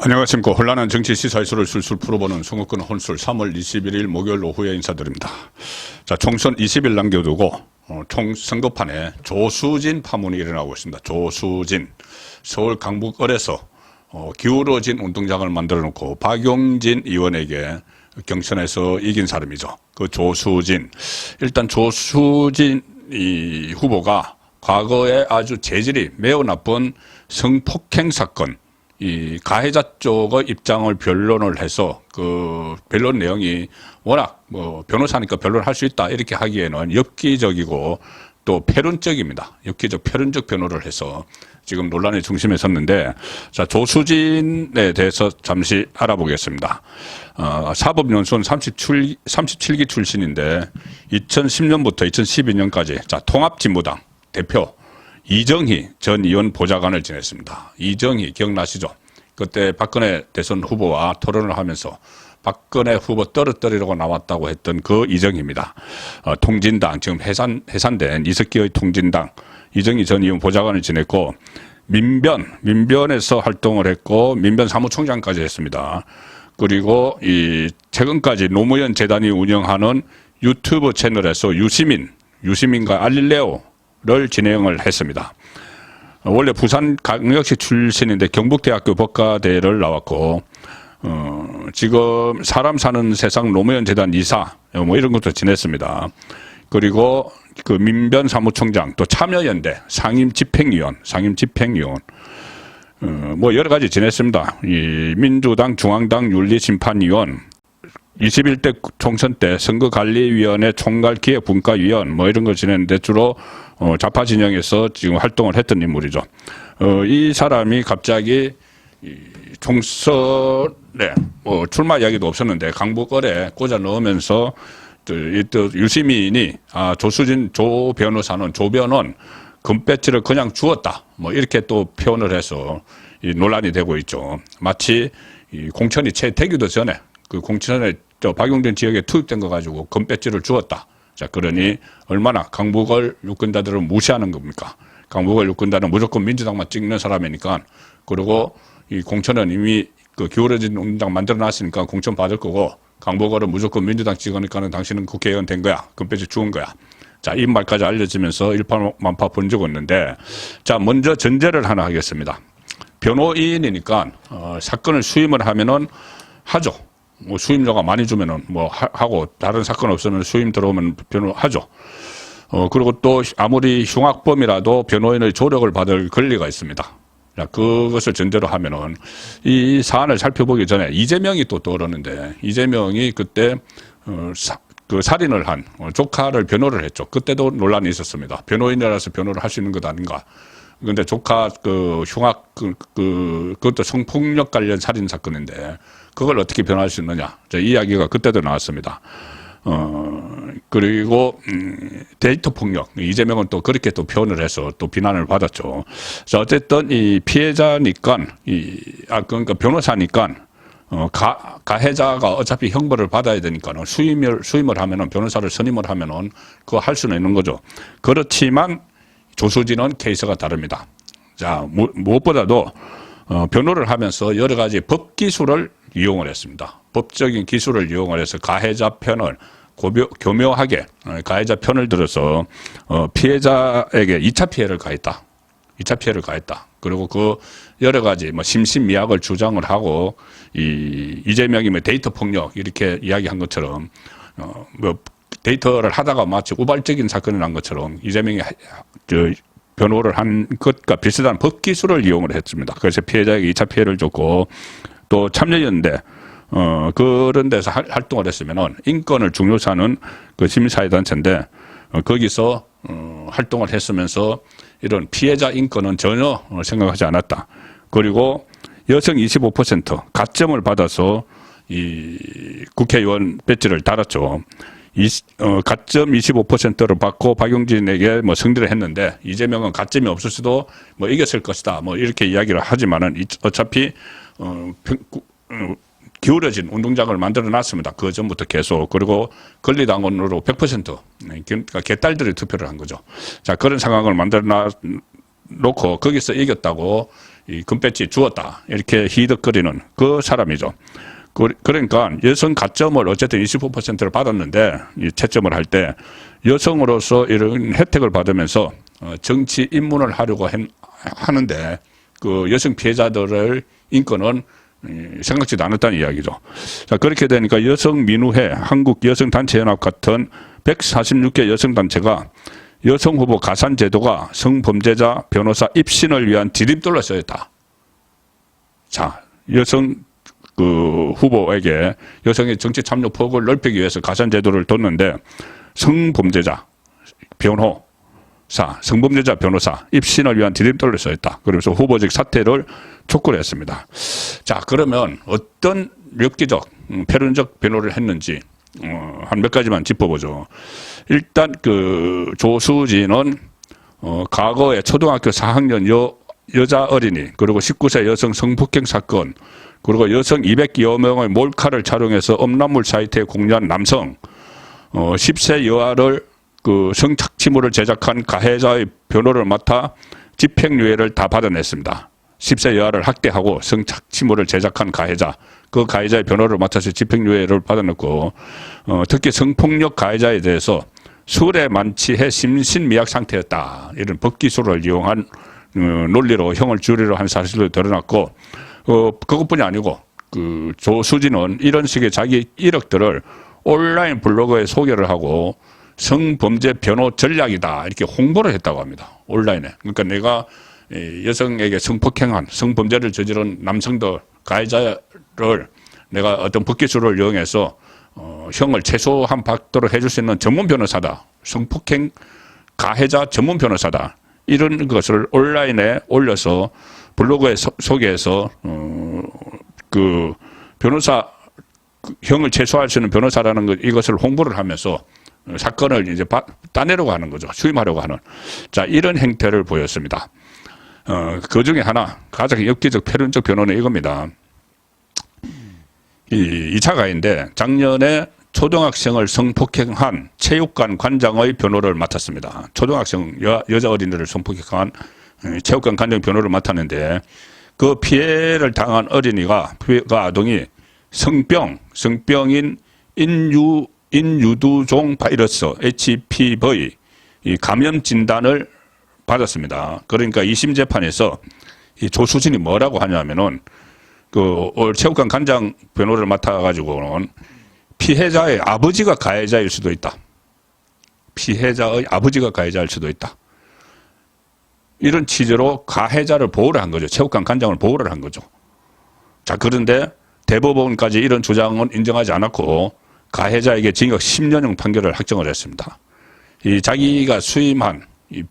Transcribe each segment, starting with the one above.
안녕하십니까. 혼란한 정치 시사 이슈를 술술 풀어보는 선거권 혼술 3월 21일 목요일 오후에 인사드립니다. 자, 총선 20일 남겨두고 총 선거판에 조수진 파문이 일어나고 있습니다. 조수진 서울 강북을에서 기울어진 운동장을 만들어 놓고 박용진 의원에게 경선에서 이긴 사람이죠. 그 조수진. 일단 조수진 이 후보가 과거에 아주 재질이 매우 나쁜 성폭행 사건, 이 가해자 쪽의 입장을 변론을 해서 그 변론 내용이 워낙 변호사니까 변론할 수 있다 이렇게 하기에는 엽기적이고 또 패륜적입니다. 엽기적 패륜적 변호를 해서 지금 논란의 중심에 섰는데, 자, 조수진에 대해서 잠시 알아보겠습니다. 사법연수원 37기 출신인데 2010년부터 2012년까지 자, 통합진보당 대표 이정희 전 의원 보좌관을 지냈습니다. 이정희 기억나시죠? 그때 박근혜 대선 후보와 토론을 하면서 박근혜 후보 떨어뜨리려고 나왔다고 했던 그 이정희입니다. 통진당, 지금 해산된 이석기의 통진당 이정희 전 의원 보좌관을 지냈고, 민변에서 활동을 했고 민변 사무총장까지 했습니다. 그리고 이 최근까지 노무현 재단이 운영하는 유튜브 채널에서 유시민과 알릴레오를 진행을 했습니다. 원래 부산광역시 출신인데 경북대학교 법과대를 나왔고, 지금 사람 사는 세상 노무현 재단 이사 뭐 이런 것도 지냈습니다. 그리고 그 민변 사무총장, 또 참여연대 상임집행위원 뭐 여러 가지 지냈습니다. 이 민주당 중앙당 윤리심판위원, 21대 총선 때 선거관리위원회 총괄기획분과위원 뭐 이런 걸 지냈는데 주로 좌파 진영에서 지금 활동을 했던 인물이죠. 이 사람이 갑자기 총선에 출마 이야기도 없었는데 강북을에 꽂아 넣으면서 또 유시민이 조수진 조 변호는 금배지를 그냥 주었다 뭐 이렇게 또 표현을 해서 이 논란이 되고 있죠. 마치 이 공천이 채 되기도 전에 그 공천에 박용진 지역에 투입된 거 가지고 금배지를 주었다. 자, 그러니 얼마나 강북을 유권자들을 무시하는 겁니까? 강북을 유권자는 무조건 민주당만 찍는 사람이니까. 그리고 이 공천은 이미 그 기울어진 운동장 만들어 놨으니까 공천 받을 거고, 강북을은 무조건 민주당 찍으니까는 당신은 국회의원 된 거야. 금배지 주은 거야. 자, 이 말까지 알려지면서 일파만파 번지고 있는데, 자, 먼저 전제를 하나 하겠습니다. 변호인이니까 사건을 수임을 하면은 하죠. 뭐 수임료가 많이 주면은 뭐 하고, 다른 사건 없으면 수임 들어오면 변호하죠. 그리고 또 아무리 흉악범이라도 변호인의 조력을 받을 권리가 있습니다. 자, 그것을 전제로 하면은 이 사안을 살펴보기 전에 이재명이 또 떠오르는데, 이재명이 그때 그 살인을 한 조카를 변호를 했죠. 그때도 논란이 있었습니다. 변호인이라서 변호를 할 수 있는 것 아닌가. 근데 조카 그 흉악 그것도 성폭력 관련 살인 사건인데 그걸 어떻게 변호할 수 있느냐. 자, 이 이야기가 그때도 나왔습니다. 그리고 데이터 폭력, 이재명은 또 그렇게 또 표현을 해서 또 비난을 받았죠. 자, 어쨌든 이 피해자니까 그러니까 변호사니까 가해자가 어차피 형벌을 받아야 되니까는 수임을 하면은, 변호사를 선임을 하면은 그거 할 수는 있는 거죠. 그렇지만 조수진은 케이스가 다릅니다. 자, 무엇보다도 변호를 하면서 여러 가지 법 기술을 이용을 했습니다. 법적인 기술을 이용을 해서 가해자 편을 교묘하게 가해자 편을 들어서 피해자에게 2차 피해를 가했다. 2차 피해를 가했다. 그리고 그 여러 가지 뭐 심신미약을 주장을 하고, 이재명이 뭐 데이터 폭력 이렇게 이야기한 것처럼 뭐 데이터를 하다가 마치 우발적인 사건이 난 것처럼 이재명이 변호를 한 것과 비슷한 법 기술을 이용을 했습니다. 그래서 피해자에게 2차 피해를 줬고, 또 참여연대 그런 데서 활동을 했으면은 인권을 중요시 하는 그 시민사회단체인데 거기서 활동을 했으면서 이런 피해자 인권은 전혀 생각하지 않았다. 그리고 여성 25% 가점을 받아서 이 국회의원 배지를 달았죠. 가점 25%를 받고 박용진에게 뭐 승리를 했는데, 이재명은 가점이 없을 수도 뭐 이겼을 것이다 뭐 이렇게 이야기를 하지만은 어차피 기울어진 운동장을 만들어 놨습니다. 그 전부터 계속. 그리고 권리당원으로 100% 그러니까 개딸들이 투표를 한 거죠. 자, 그런 상황을 만들어 놓고 거기서 이겼다고 이 금배지 주었다. 이렇게 희덕거리는 그 사람이죠. 그러니까 여성 가점을 어쨌든 25%를 받았는데 이 채점을 할 때 여성으로서 이런 혜택을 받으면서 정치 입문을 하려고 하는데 그 여성 피해자들의 인권은 생각지도 않았다는 이야기죠. 자, 그렇게 되니까 여성민우회, 한국여성단체연합 같은 146개 여성단체가 여성 후보 가산 제도가 성범죄자 변호사 입신을 위한 디딤돌로 쓰였다. 자, 여성 후보에게 여성의 정치 참여 폭을 넓히기 위해서 가산 제도를 뒀는데 성범죄자 변호사 입신을 위한 디딤돌로 쓰였다. 그러면서 후보직 사퇴를 촉구를 했습니다. 자, 그러면 어떤 엽기적, 패륜적 변호를 했는지 한 몇 가지만 짚어보죠. 일단 그 조수진은 과거에 초등학교 4학년 여자 어린이 그리고 19세 여성 성폭행 사건 그리고 여성 200여 명의 몰카를 촬영해서 음란물 사이트에 공유한 남성 10세 여아를 그 성착취물을 제작한 가해자의 변호를 맡아 집행유예를 다 받아냈습니다. 10세 여아를 학대하고 성착취물을 제작한 가해자, 그 가해자의 변호를 맡아서 집행유예를 받아냈고 특히 성폭력 가해자에 대해서 술에 만취해 심신미약 상태였다. 이런 법기술을 이용한 논리로 형을 줄이려 한 사실도 드러났고 그것뿐이 아니고 그 조수진은 이런 식의 자기 이력들을 온라인 블로그에 소개를 하고 성범죄 변호 전략이다 이렇게 홍보를 했다고 합니다. 온라인에. 그러니까 내가 여성에게 성폭행한 성범죄를 저지른 남성들 가해자를 내가 어떤 법기술을 이용해서 형을 최소한 받도록 해줄 수 있는 전문 변호사다. 성폭행 가해자 전문 변호사다. 이런 것을 온라인에 올려서 블로그에 소개해서 그 변호사 형을 최소화할 수 있는 변호사라는 것 이것을 홍보를 하면서 사건을 이제 따내려고 하는 거죠. 수임하려고 하는. 자, 이런 행태를 보였습니다. 그 중에 하나 가장 엽기적 패륜적 변호는 이겁니다. 이 2차 가해인데 작년에 초등학생을 성폭행한 체육관 관장의 변호를 맡았습니다. 초등학생 여자 어린이를 성폭행한 체육관 관장 변호를 맡았는데 그 피해를 당한 어린이가 그 아동이 성병인 인유두종 바이러스 HPV 이 감염 진단을 받았습니다. 그러니까 2심 재판에서 이 조수진이 뭐라고 하냐면은 그 체육관 관장 변호를 맡아가지고는 피해자의 아버지가 가해자일 수도 있다. 피해자의 아버지가 가해자일 수도 있다. 이런 취지로 가해자를 보호를 한 거죠. 체육관 관장을 보호를 한 거죠. 자, 그런데 대법원까지 이런 주장은 인정하지 않았고 가해자에게 징역 10년형 판결을 확정을 했습니다. 이 자기가 수임한 이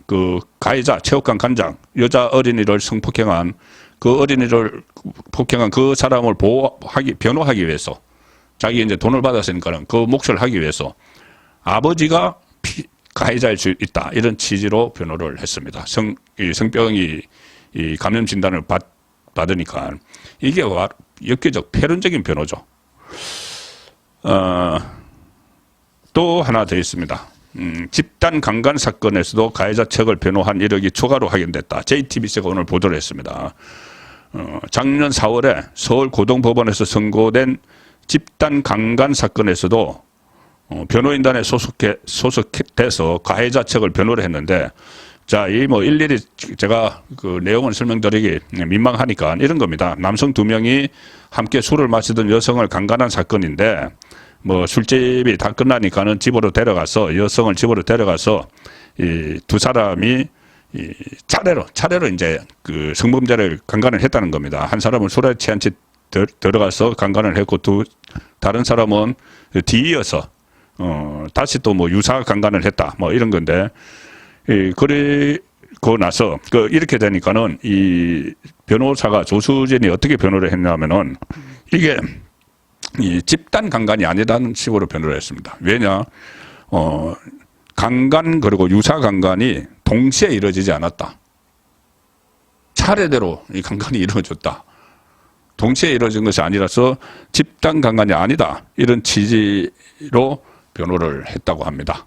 그 가해자 체육관 관장 여자 어린이를 성폭행한 그 어린이를 폭행한 그 사람을 변호하기 위해서 자기 이제 돈을 받았으니까는 그 몫을 하기 위해서 아버지가 가해자일 수 있다 이런 취지로 변호를 했습니다. 성병이 이 감염 진단을 받으니까 이게 엽기적 패륜적인 변호죠. 또 하나 더 있습니다. 집단 강간 사건에서도 가해자 측을 변호한 이력이 추가로 확인됐다. JTBC가 오늘 보도를 했습니다. 작년 4월에 서울고등법원에서 선고된 집단 강간 사건에서도 변호인단에 소속돼서 가해자 측을 변호를 했는데, 자, 이 뭐 일일이 제가 그 내용을 설명드리기 민망하니까 이런 겁니다. 남성 2명이 함께 술을 마시던 여성을 강간한 사건인데, 뭐 술집이 다 끝나니까는 집으로 데려가서 여성을 집으로 데려가서 이 두 사람이 이 차례로 이제 그 성범죄를 강간을 했다는 겁니다. 한 사람은 술에 취한 채 들어가서 강간을 했고 다른 사람은 뒤이어서 다시 또 뭐 유사 강간을 했다 뭐 이런 건데, 그리고 나서 이렇게 되니까는 이 변호사가 조수진이 어떻게 변호를 했냐면은 이게 이 집단 강간이 아니라는 식으로 변호를 했습니다. 왜냐, 강간 그리고 유사 강간이 동시에 이루어지지 않았다. 차례대로 이 강간이 이루어졌다. 동시에 이루어진 것이 아니라서 집단 강간이 아니다. 이런 취지로 변호를 했다고 합니다.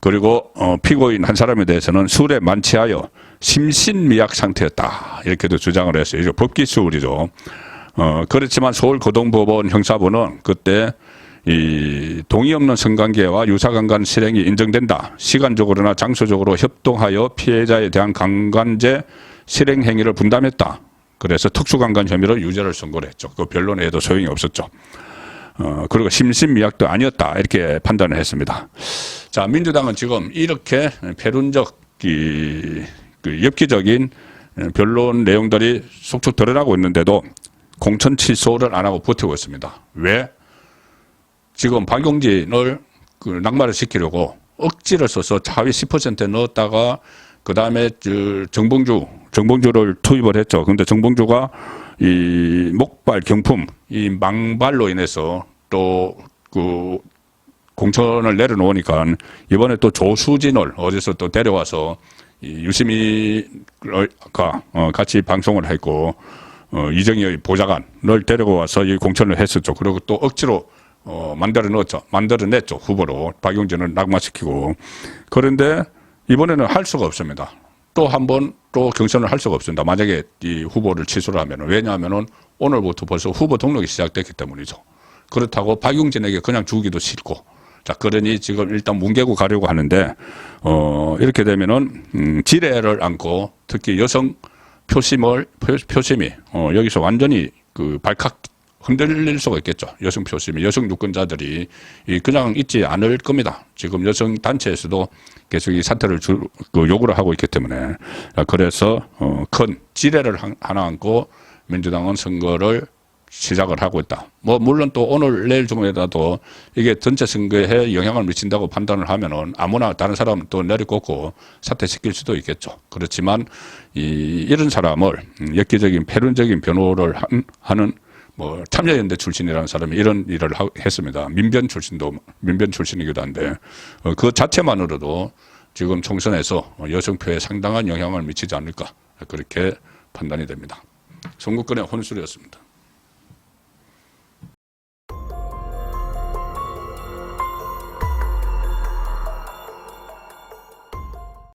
그리고 피고인 한 사람에 대해서는 술에 만취하여 심신미약 상태였다. 이렇게도 주장을 했어요. 이거 법기술이죠. 그렇지만 서울고등법원 형사부는 그때 이 동의 없는 성관계와 유사강간 실행이 인정된다. 시간적으로나 장소적으로 협동하여 피해자에 대한 강간죄 실행 행위를 분담했다. 그래서 특수강간 혐의로 유죄를 선고를 했죠. 그 변론에도 소용이 없었죠. 그리고 심신미약도 아니었다. 이렇게 판단을 했습니다. 자, 민주당은 지금 이렇게 패륜적 그 엽기적인 변론 내용들이 속속 드러나고 있는데도 공천 취소를 안 하고 버티고 있습니다. 왜? 지금 박용진을 낙마를 시키려고 억지를 써서 차위 10%에 넣었다가 그 다음에 정봉주를 투입을 했죠. 그런데 정봉주가 이 목발 경품, 이 망발로 인해서 또 그 공천을 내려놓으니까 이번에 또 조수진을 어디서 또 데려와서 이 유시민과 같이 방송을 했고 이정희 보좌관을 데려와서 이 공천을 했었죠. 그리고 또 억지로 만들어냈죠. 후보로 박용진을 낙마시키고. 그런데 이번에는 할 수가 없습니다. 또 한 번 또 경선을 할 수가 없습니다. 만약에 이 후보를 취소를 하면. 왜냐하면 오늘부터 벌써 후보 등록이 시작됐기 때문이죠. 그렇다고 박용진에게 그냥 주기도 싫고. 자, 그러니 지금 일단 뭉개고 가려고 하는데, 이렇게 되면은, 지뢰를 안고 특히 여성 표심이, 여기서 완전히 그 발칵 흔들릴 수가 있겠죠. 여성 표심이, 여성 유권자들이 그냥 있지 않을 겁니다. 지금 여성 단체에서도 계속 이 사퇴를 요구를 하고 있기 때문에. 그래서, 큰 지뢰를 하나 안고 민주당은 선거를 시작을 하고 있다. 물론 또 오늘 내일 중에라도 이게 전체 선거에 영향을 미친다고 판단을 하면은 아무나 다른 사람 또 내리꽂고 사퇴시킬 수도 있겠죠. 그렇지만 이런 사람을 엽기적인 패륜적인 변호를 하는 참여연대 출신이라는 사람이 이런 일을 했습니다. 민변 출신이기도 한데 그 자체만으로도 지금 총선에서 여성표에 상당한 영향을 미치지 않을까 그렇게 판단이 됩니다. 송국근의 혼술이었습니다.